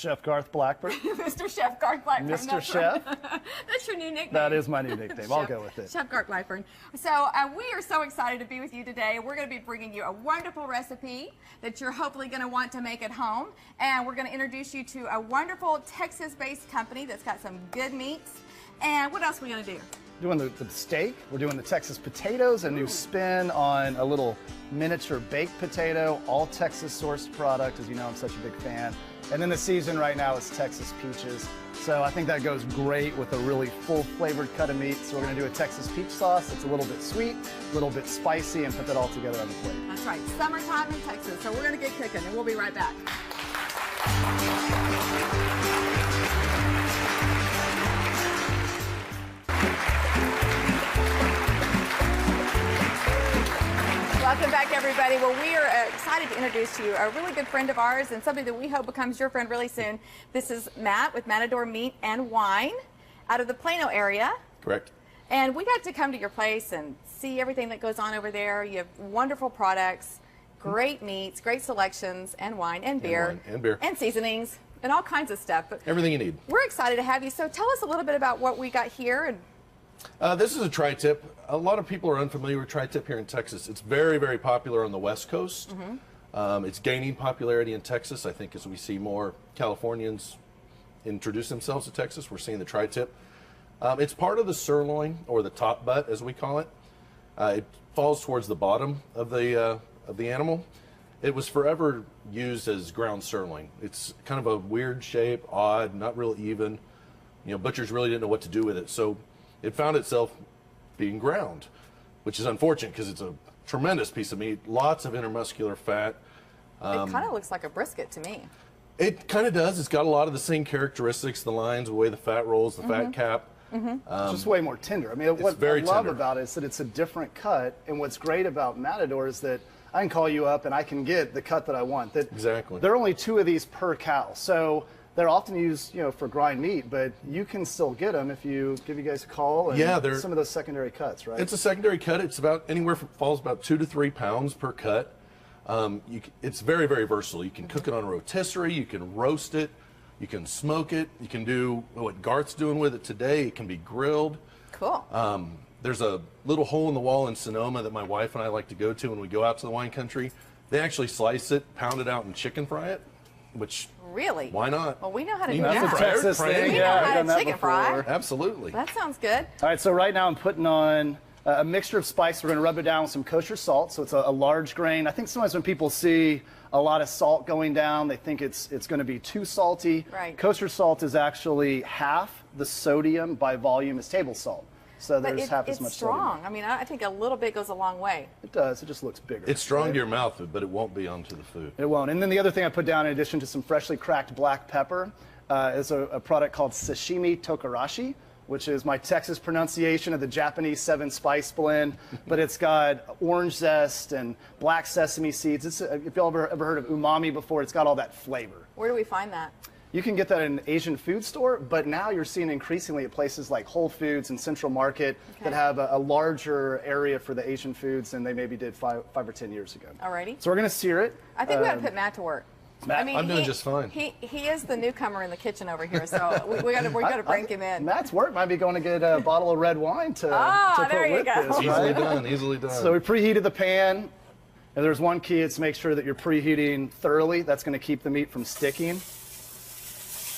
Chef Garth Blackburn. Mr. Chef Garth Blackburn. Mr. Chef. That's your new nickname. That is my new nickname. I'll go with it. Chef Garth Blackburn. So we are so excited to be with you today. We're going to be bringing you a wonderful recipe that you're hopefully going to want to make at home. And we're going to introduce you to a wonderful Texas-based company that's got some good meats. And what else are we going to do? Doing the steak. We're doing the Texas potatoes, a new spin on a little miniature baked potato, all Texas sourced product. As you know, I'm such a big fan. And then the season right now is Texas peaches. So I think that goes great with a really full flavored cut of meat. So we're gonna do a Texas peach sauce. It's a little bit sweet, a little bit spicy, and put that all together on the plate. That's right, summertime in Texas. So we're gonna get cooking and we'll be right back. Welcome back, everybody. Well, we are excited to introduce to you a really good friend of ours and somebody that we hope becomes your friend really soon. This is Matt with Matador Meat and Wine out of the Plano area. Correct. And we got to come to your place and see everything that goes on over there. You have wonderful products, great meats, great selections, and wine and beer. And beer. And seasonings and all kinds of stuff. But everything you need. We're excited to have you. So tell us a little bit about what we got here. And this is a tri-tip. A lot of people are unfamiliar with tri-tip here in Texas. It's very, very popular on the West Coast. It's gaining popularity in Texas. I think as we see more Californians introduce themselves to Texas, we're seeing the tri-tip. It's part of the sirloin, or the top butt, as we call it. It falls towards the bottom of the animal. It was forever used as ground sirloin. It's kind of a weird shape, odd, not real even. You know, butchers really didn't know what to do with it, so it found itself being ground, which is unfortunate because it's a tremendous piece of meat, lots of intermuscular fat. It kind of looks like a brisket to me. It kind of does. It's got a lot of the same characteristics, the lines, the way the fat rolls, the fat cap. It's just way more tender. I mean, what I love about it is that it's a different cut, and what's great about Matador is that I can call you up and I can get the cut that I want. Exactly. There are only 2 of these per cow, so they're often used, you know, for grind meat, but you can still get them if you give you guys a call. And some of those secondary cuts, right? It's a secondary cut. It's about anywhere from falls about 2 to 3 pounds per cut. It's very, very versatile. You can cook it on a rotisserie. You can roast it. You can smoke it. You can do what Garth's doing with it today. It can be grilled. Cool. There's a little hole in the wall in Sonoma that my wife and I like to go to when we go out to the wine country. They actually slice it, pound it out, and chicken fry it. Which really? Why not? Well, we know how to do that. That's a Texas thing. We know how to chicken fry. Absolutely. That sounds good. All right, so right now I'm putting on a mixture of spice. We're going to rub it down with some kosher salt, so it's a large grain. I think sometimes when people see a lot of salt going down, they think it's going to be too salty. Right. Kosher salt is actually half the sodium by volume as table salt. So there's half as much it's strong. sodium. I mean, I think a little bit goes a long way. It does. It just looks bigger. It's strong to your mouth, but it won't be onto the food. It won't. And then the other thing I put down, in addition to some freshly cracked black pepper, is a product called sashimi tokarashi, which is my Texas pronunciation of the Japanese 7-spice blend. But it's got orange zest and black sesame seeds. If y'all ever heard of umami before, it's got all that flavor. Where do we find that? You can get that in an Asian food store, but now you're seeing increasingly at places like Whole Foods and Central Market that have a larger area for the Asian foods than they maybe did 5 or 10 years ago. Alrighty. So we're going to sear it. I think we got to put Matt to work. Matt, I mean, I'm doing just fine. He is the newcomer in the kitchen over here, so we got to bring him in. Matt's work might be going to get a bottle of red wine to put there you with go. this. Easily done, easily done. So we preheated the pan, and there's one key: it's make sure that you're preheating thoroughly. That's going to keep the meat from sticking.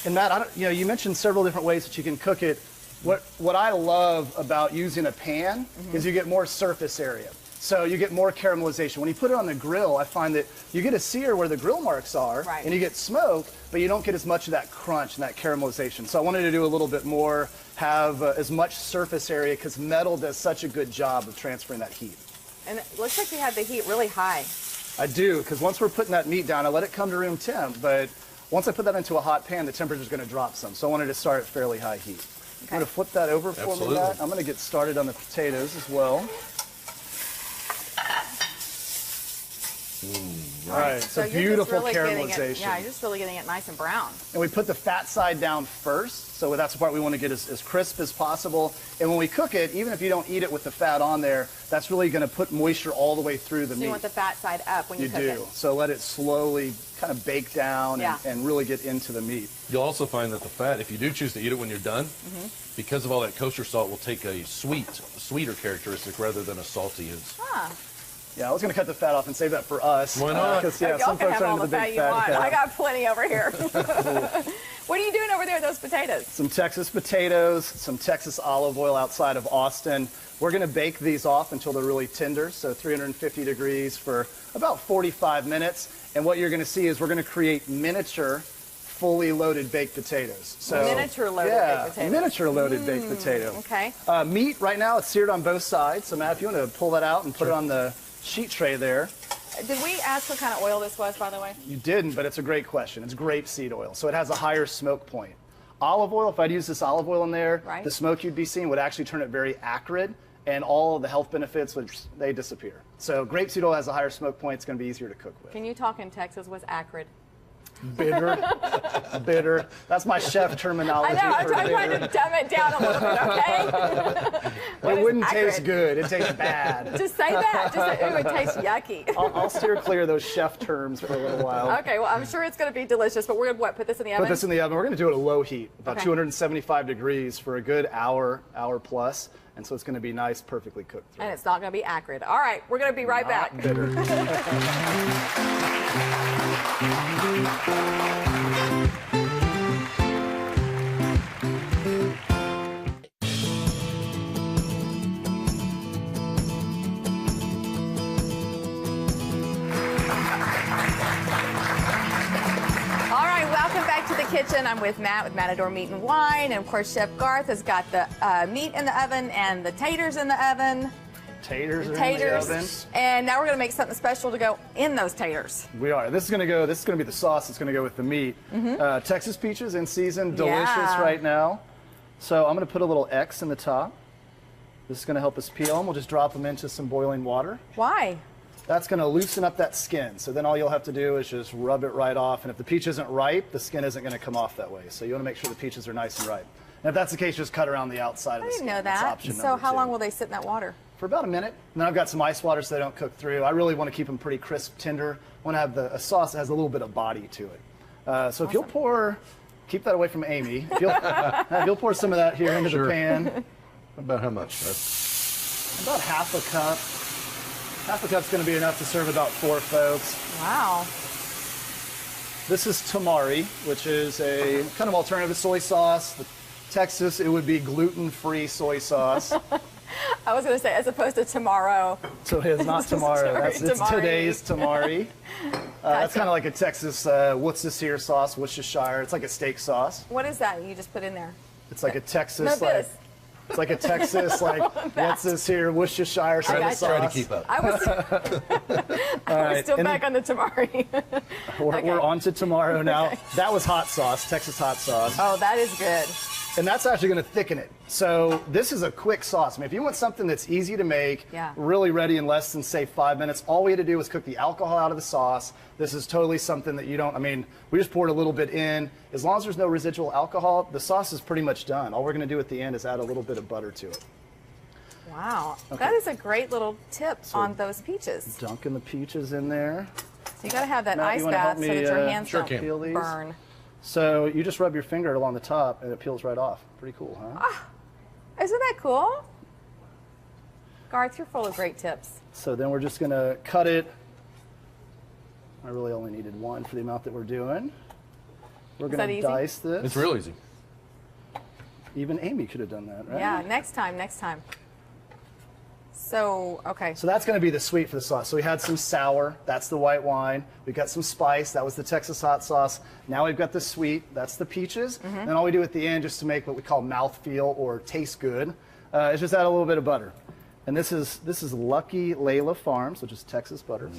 And Matt, you mentioned several different ways that you can cook it. What I love about using a pan is you get more surface area. So you get more caramelization. When you put it on the grill, I find that you get a sear where the grill marks are, and you get smoke, but you don't get as much of that crunch and that caramelization. So I wanted to do a little bit more, have as much surface area, because metal does such a good job of transferring that heat. And it looks like you had the heat really high. I do, because once we're putting that meat down, I let it come to room temp, but once I put that into a hot pan, the temperature's going to drop some. So I wanted to start at fairly high heat. Okay. I'm going to flip that over for me, Matt. I'm going to get started on the potatoes as well. All right, so you're just beautiful really getting it- caramelization. Yeah, you're just really getting it nice and brown. And we put the fat side down first, so that's the part we want to get as crisp as possible. And when we cook it, even if you don't eat it with the fat on there, that's really going to put moisture all the way through the So meat. you want the fat side up when you cook do. it. So let it slowly kind of bake down Yeah. and really get into the meat. You'll also find that the fat, if you do choose to eat it when you're done, because of all that kosher salt, will take a sweeter characteristic rather than a salty is. Huh. Yeah, I was going to cut the fat off and save that for us. Why not? Because, yeah, Y'all some can folks have are all into the the fat big you want. fat. I got plenty over here. What are you doing over there with those potatoes? Some Texas potatoes, some Texas olive oil outside of Austin. We're going to bake these off until they're really tender, so 350 degrees for about 45 minutes. And what you're going to see is we're going to create miniature, fully loaded baked potatoes. So Miniature loaded baked potatoes. miniature loaded baked potato. Okay. Meat right now, it's seared on both sides. So Matt, if you want to pull that out and put it on the sheet tray there. Did we ask what kind of oil this was, by the way? You didn't, but it's a great question. It's grapeseed oil, so it has a higher smoke point. Olive oil, if I'd use this olive oil in there, Right. the smoke you'd be seeing would actually turn it very acrid, and all of the health benefits they disappear. So grapeseed oil has a higher smoke point. It's going to be easier to cook with. Can you talk in Texas? What's acrid? Bitter, bitter. That's my chef I terminology. know. I'm for trying bitter. to dumb it down a little bit, okay? What It is wouldn't acrid? taste good. It tastes bad. Just say that. Just say, ooh, it tastes yucky. I'll steer clear of those chef terms for a little while. Okay, well, I'm sure it's going to be delicious, but we're going to, what, put this in the oven? Put this in the oven. We're going to do it at low heat, about Okay. 275 degrees for a good hour plus. And so it's going to be nice, perfectly cooked through. And it's not going to be acrid. All right, we're going to be right back. Not bitter. All right, welcome back to the kitchen. I'm with Matt with Matador Meat and Wine. And of course, Chef Garth has got the meat in the oven and the taters in the oven. Taters are in the oven. And now we're going to make something special to go in those taters. We are. This is going to be the sauce that's going to go with the meat. Texas peaches in season, delicious Yeah. right now. So I'm going to put a little X in the top. This is going to help us peel them. We'll just drop them into some boiling water. Why? That's going to loosen up that skin. So then all you'll have to do is just rub it right off. And if the peach isn't ripe, the skin isn't going to come off that way. So you want to make sure the peaches are nice and ripe. And if that's the case, just cut around the outside of I the didn't skin. know That's that. option So number how two. long will they sit in that water? For about a minute. And then I've got some ice water so they don't cook through. I really want to keep them pretty crisp, tender. I want to have a sauce that has a little bit of body to it. So if you'll pour, keep that away from Amy. If you'll pour some of that here into Sure. the pan. About how much? That's About half a cup. Half a cup's going to be enough to serve about 4 folks. Wow. This is tamari, which is a kind of alternative soy sauce. Texas, it would be gluten-free soy sauce. I was going to say, as opposed to tomorrow. So it's not tomorrow. Sorry, It's tamari. today's tamari. That's kind of like a Texas, what's this here sauce, Worcestershire. It's like a steak sauce. What is that you just put in there? It's like a Texas, No, like, this. it's like a Texas, like, what's this here, Worcestershire sort of gotcha. sauce. try to keep up. I was, I was still and back on the tamari. We're on to tomorrow now. Okay. That was hot sauce, Texas hot sauce. Oh, that is good. And that's actually going to thicken it. So this is a quick sauce. I mean, if you want something that's easy to make, Yeah. really ready in less than, say, 5 minutes, all we had to do was cook the alcohol out of the sauce. This is totally something that you don't, I mean, we just poured a little bit in. As long as there's no residual alcohol, the sauce is pretty much done. All we're going to do at the end is add a little bit of butter to it. Wow. That is a great little tip on those peaches. Dunking the peaches in there. So you got to have that Matt, ice you wanna help bath so me, that your hands sure don't can. Peel these? burn. So you just rub your finger along the top and it peels right off. Pretty cool, huh? Isn't that cool? Garth, you're full of great tips. So then we're just going to cut it. I really only needed one for the amount that we're doing. We're that going to easy? dice this. It's real easy. Even Amy could have done that, right? Yeah, next time. So, okay. So that's going to be the sweet for the sauce. So we had some sour. That's the white wine. We got some spice. That was the Texas hot sauce. Now we've got the sweet. That's the peaches. And all we do at the end, just to make what we call mouthfeel or taste good, is just add a little bit of butter. And this is Lucky Layla Farms, which is Texas butter.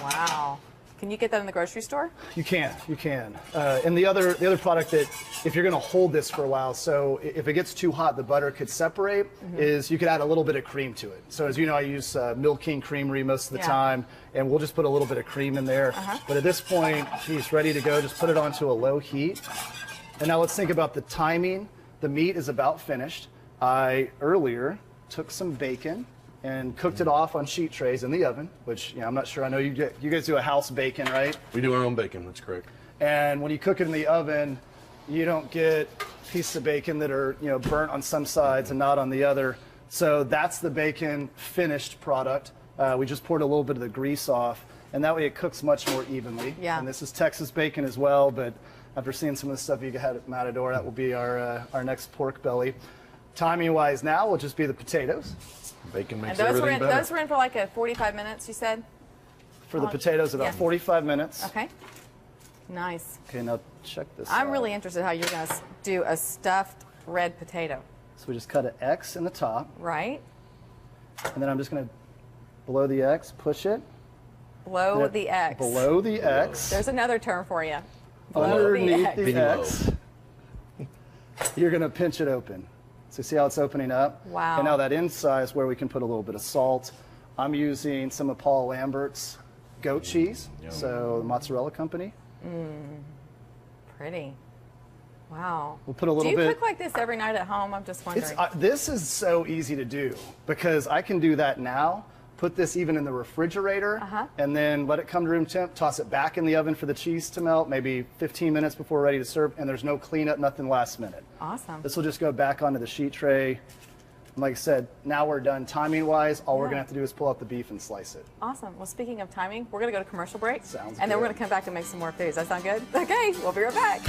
Wow. Can you get that in the grocery store? You can. And the other product that, if you're going to hold this for a while, so if it gets too hot, the butter could separate, is you could add a little bit of cream to it. So as you know, I use Milk King Creamery most of the time, and we'll just put a little bit of cream in there. But at this point, geez, ready to go. Just put it onto a low heat. And now let's think about the timing. The meat is about finished. I earlier took some bacon and cooked it off on sheet trays in the oven, which, I'm not sure. I know you guys do a house bacon, right? We do our own bacon, that's correct. And when you cook it in the oven, you don't get pieces of bacon that are, burnt on some sides and not on the other. So that's the bacon finished product. We just poured a little bit of the grease off, and that way it cooks much more evenly. Yeah. And this is Texas bacon as well, but after seeing some of the stuff you had at Matador, that will be our next pork belly. Timing-wise now will just be the potatoes. Bacon makes And everything better. those were in for like a 45 minutes, you said? For the potatoes, about 45 minutes. Okay. Nice. Okay, now check this out. I'm really interested how you're going to do a stuffed red potato. So we just cut an X in the top. Right? And then I'm just going to, below the X, push it. Below the X. Below the X. There's another term for you. Underneath the Below. X. You're going to pinch it open. So see how it's opening up? Wow. And now that inside is where we can put a little bit of salt. I'm using some of Paul Lambert's goat cheese, so the mozzarella company. Pretty. Wow. We'll put a little bit. Do you bit. cook like this every night at home? I'm just wondering. This is so easy to do because I can do that now. Put this even in the refrigerator and then let it come to room temp, toss it back in the oven for the cheese to melt, maybe 15 minutes before ready to serve, and there's no cleanup, nothing last minute. Awesome. This will just go back onto the sheet tray. And like I said, now we're done timing-wise. All we're going to have to do is pull out the beef and slice it. Awesome. Well, speaking of timing, we're going to go to commercial break. Sounds and then we're good. going to come back and make some more food. Does that sound good? Okay, we'll be right back.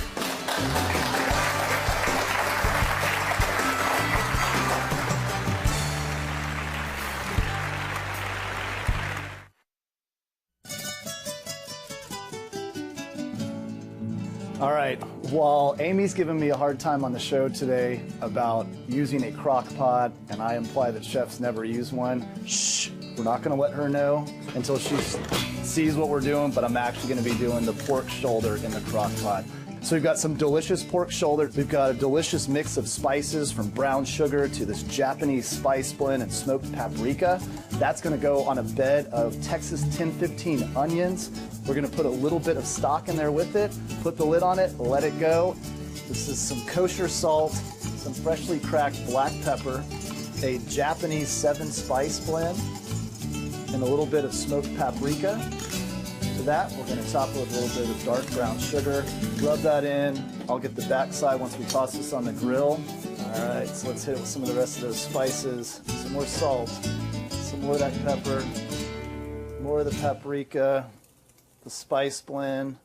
All right, while Amy's giving me a hard time on the show today about using a crock pot, and I imply that chefs never use one, shh, we're not gonna let her know until she sees what we're doing, but I'm actually gonna be doing the pork shoulder in the crock pot. So we've got some delicious pork shoulder. We've got a delicious mix of spices from brown sugar to this Japanese spice blend and smoked paprika. That's gonna go on a bed of Texas 1015 onions. We're gonna put a little bit of stock in there with it, put the lid on it, let it go. This is some kosher salt, some freshly cracked black pepper, a Japanese 7-spice blend, and a little bit of smoked paprika. To that, we're gonna top it with a little bit of dark brown sugar. Rub that in. I'll get the backside once we toss this on the grill. All right, so let's hit it with some of the rest of those spices. Some more salt, some more of that pepper, more of the paprika, the spice blend,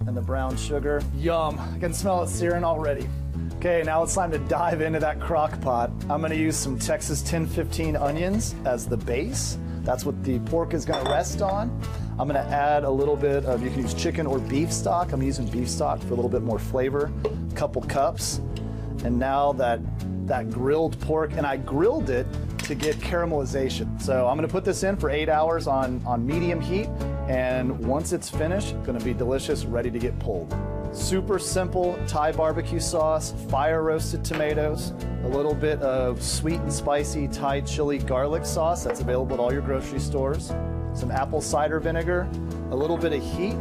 and the brown sugar. Yum, I can smell it searing already. Okay, now it's time to dive into that crock pot. I'm gonna use some Texas 1015 onions as the base. That's what the pork is gonna rest on. I'm gonna add a little bit of, you can use chicken or beef stock. I'm using beef stock for a little bit more flavor. A couple cups. And now that grilled pork, and I grilled it to get caramelization. So I'm gonna put this in for 8 hours on medium heat. And once it's finished, it's gonna be delicious, ready to get pulled. Super simple Thai barbecue sauce, fire roasted tomatoes, a little bit of sweet and spicy Thai chili garlic sauce that's available at all your grocery stores, some apple cider vinegar, a little bit of heat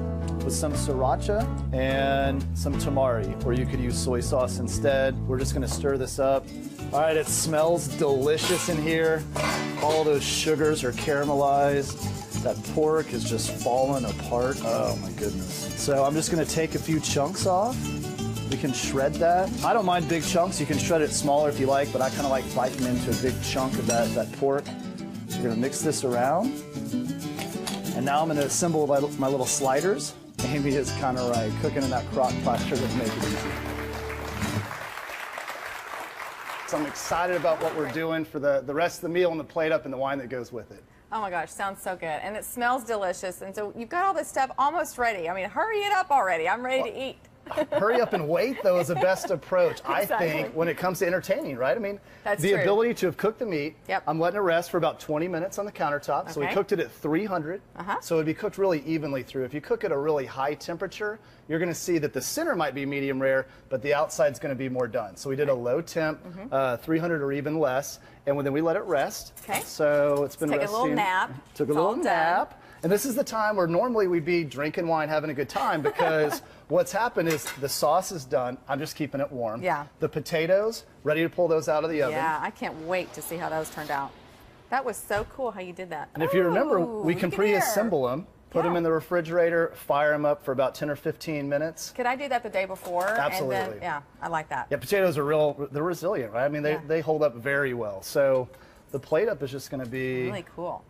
with some sriracha and some tamari, or you could use soy sauce instead. We're just gonna stir this up. All right, it smells delicious in here. All those sugars are caramelized. That pork is just falling apart. Oh my goodness. So I'm just gonna take a few chunks off. We can shred that. I don't mind big chunks. You can shred it smaller if you like, but I kind of like biting into a big chunk of that pork. We're gonna mix this around. And now I'm gonna assemble my little sliders. Amy is kind of right. Cooking in that crock pot sure does make it easy. So I'm excited about what we're doing for the rest of the meal and the plate up and the wine that goes with it. Oh my gosh, sounds so good. And it smells delicious. And so you've got all this stuff almost ready. I mean, hurry it up already. I'm ready to eat. hurry up and wait, though, is the best approach, I Exactly. think, when it comes to entertaining, right? I mean, That's the true. ability to have cooked the meat, Yep. I'm letting it rest for about 20 minutes on the countertop. So we Okay. cooked it at 300. So it'd be cooked really evenly through. If you cook at a really high temperature, you're going to see that the center might be medium rare, but the outside's going to be more done. So we did a low temp, 300 or even less, and then we let it rest. Okay. So it's been Take a resting. little nap. Took a It's all little done. nap. And this is the time where normally we'd be drinking wine, having a good time, because what's happened is the sauce is done. I'm just keeping it warm. Yeah. The potatoes, ready to pull those out of the oven. Yeah, I can't wait to see how those turned out. That was so cool how you did that. And if you remember, Ooh, we can look at there. pre-assemble them, put them Yeah. in the refrigerator, fire them up for about 10 or 15 minutes. Could I do that the day before? Absolutely. And then, yeah, I like that. Yeah, potatoes are they're resilient, right? I mean, they hold up very well. So the plate up is just going to be, Really cool.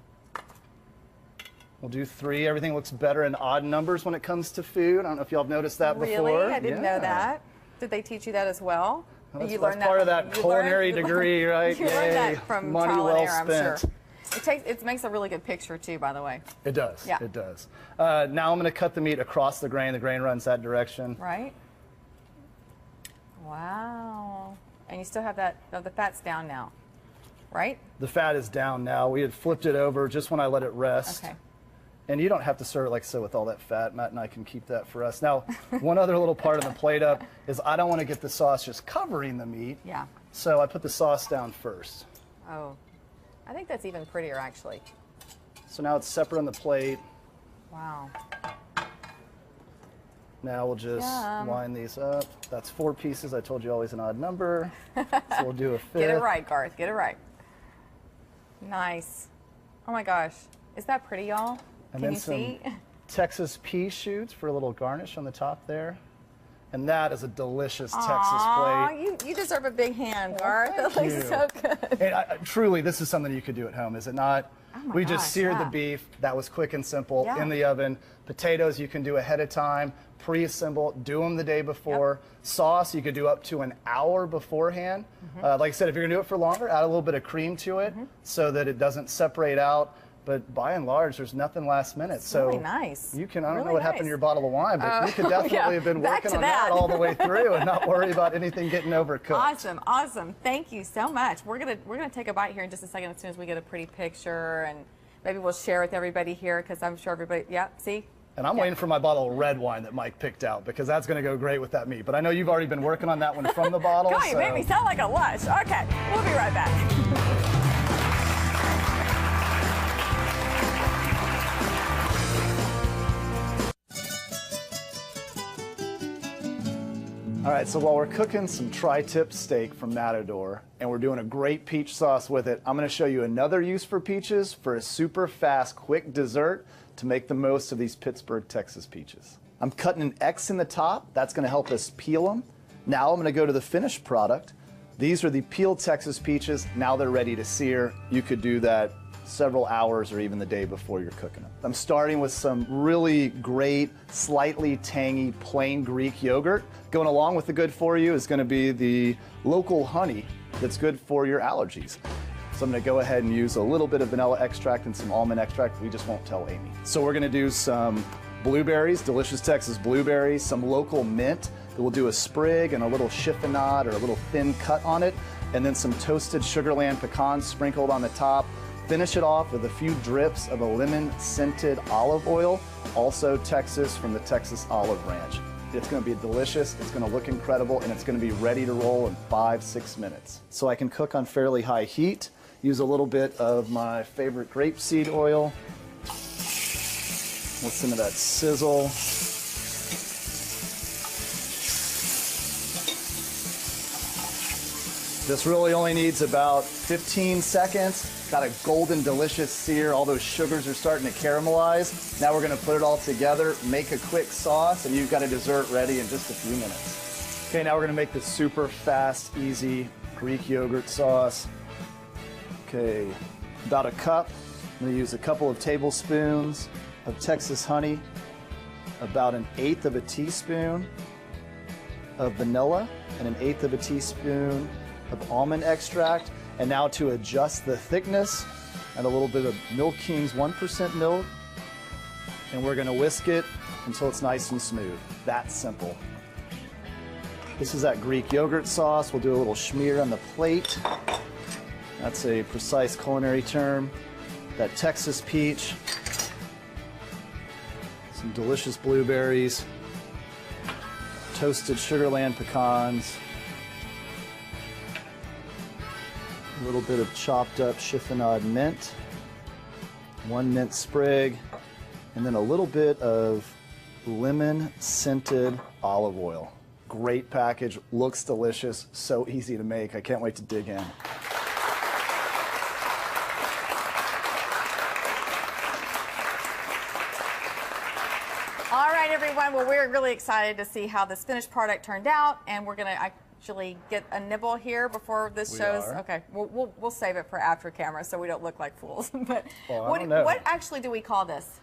we'll do 3. Everything looks better in odd numbers when it comes to food. I don't know if y'all have noticed that before. Really? I didn't know Yeah. that. Did they teach you that as well? Well, You that's learned part of from- that you culinary learned- degree, right? You learned Yay. that from Money trial and well error, I'm sure. spent. It makes a really good picture too, by the way. It does. Yeah. It does. Now I'm going to cut the meat across the grain. The grain runs that direction. Right? Wow. And you still have that, the fat's down now, right? The fat is down now. We had flipped it over just when I let it rest. Okay. And you don't have to serve it like so with all that fat. Matt and I can keep that for us. Now, one other little part of the plate up is I don't want to get the sauce just covering the meat. Yeah. So I put the sauce down first. Oh, I think that's even prettier, actually. So now it's separate on the plate. Wow. Now we'll just Yum. line these up. That's 4 pieces. I told you always an odd number. So we'll do a 5th. Get it right, Garth. Get it right. Nice. Oh my gosh. Is that pretty, y'all? And Can then you some see? Texas pea shoots for a little garnish on the top there. And that is a delicious Texas Aw, plate. you deserve a big hand, Garth. That thank looks you. so good. And truly, this is something you could do at home, is it not? my We just gosh, seared the yeah. beef. That was quick and simple Yeah. in the oven. Potatoes you can do ahead of time, pre-assemble, do them the day before. Sauce you could do up to an hour beforehand. Mm-hmm. Like I said, if you're gonna do it for longer, add a little bit of cream to it so that it doesn't separate out. But by and large, there's nothing last minute. So really nice. you can, I don't know Really what happened to nice. your bottle of wine, but you could definitely yeah. have been Back working to on that that. all the way through and not worry about anything getting overcooked. Awesome, awesome. Thank you so much. We're gonna take a bite here in just a second as soon as we get a pretty picture, and maybe we'll share with everybody here because I'm sure everybody. Yeah, see. And I'm waiting for my bottle of red wine that Mike picked out because that's going to go great with that meat. But I know you've already been working on that one from the bottle. God, you so- made me sound like a lush. Okay, we'll be right back. All right, so while we're cooking some tri-tip steak from Matador and we're doing a great peach sauce with it, I'm going to show you another use for peaches for a super fast, quick dessert to make the most of these Pittsburgh, Texas peaches. I'm cutting an X in the top. That's going to help us peel them. Now I'm going to go to the finished product. These are the peeled Texas peaches. Now they're ready to sear. You could do that several hours or even the day before you're cooking them. I'm starting with some really great, slightly tangy, plain Greek yogurt. Going along with the good for you is going to be the local honey that's good for your allergies. So I'm going to go ahead and use a little bit of vanilla extract and some almond extract. We just won't tell Amy. So we're going to do some blueberries, delicious Texas blueberries, some local mint. We'll do a sprig and a little chiffonade or a little thin cut on it, and then some toasted Sugarland pecans sprinkled on the top. Finish it off with a few drips of a lemon-scented olive oil, also Texas from the Texas Olive Ranch. It's going to be delicious, it's going to look incredible, and it's going to be ready to roll in 5-6 minutes. So I can cook on fairly high heat, use a little bit of my favorite grapeseed oil. Listen to that sizzle. This really only needs about 15 seconds. Got a golden, delicious sear. All those sugars are starting to caramelize. Now we're going to put it all together, make a quick sauce, and you've got a dessert ready in just a few minutes. Okay, now we're going to make this super fast, easy Greek yogurt sauce. Okay, about a cup. I'm going to use a couple of tablespoons of Texas honey, about 1/8 of a teaspoon of vanilla, and 1/8 of a teaspoon of almond extract. And now to adjust the thickness, and a little bit of Milk King's 1% milk. And we're going to whisk it until it's nice and smooth. That's simple. This is that Greek yogurt sauce. We'll do a little schmear on the plate. That's a precise culinary term. That Texas peach. Some delicious blueberries. Toasted Sugarland pecans. A little bit of chopped up chiffonade mint. 1 mint sprig. And then a little bit of lemon scented olive oil. Great package, looks delicious, so easy to make. I can't wait to dig in. All right, everyone. Well, we're really excited to see how this finished product turned out, and we're going to actually get a nibble here before this shows. Okay, we'll save it for after camera so we don't look like fools. But well, I don't know. What actually do we call this?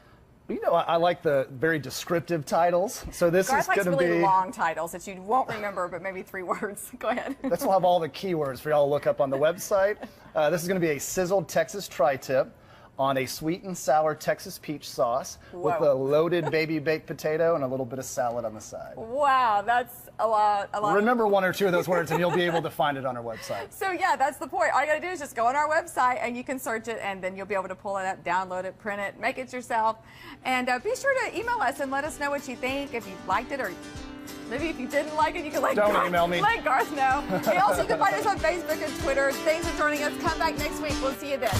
You know, I like the very descriptive titles. So this Garth is going to likes really be long titles that you won't remember, but maybe 3 words. Go ahead. That's why I have all the keywords for y'all to look up on the website. This is going to be a sizzled Texas tri-tip on a sweet and sour Texas peach sauce with a loaded baby baked potato and a little bit of salad on the side. Wow, that's a lot. Remember 1 or 2 of those words and you'll be able to find it on our website. So yeah, that's the point. All you gotta do is just go on our website and you can search it, and then you'll be able to pull it up, download it, print it, make it yourself. And be sure to email us and let us know what you think, if you liked it, or maybe if you didn't like it, you can email me. Let Garth know. And also you can find us on Facebook and Twitter. Thanks for joining us. Come back next week. We'll see you then.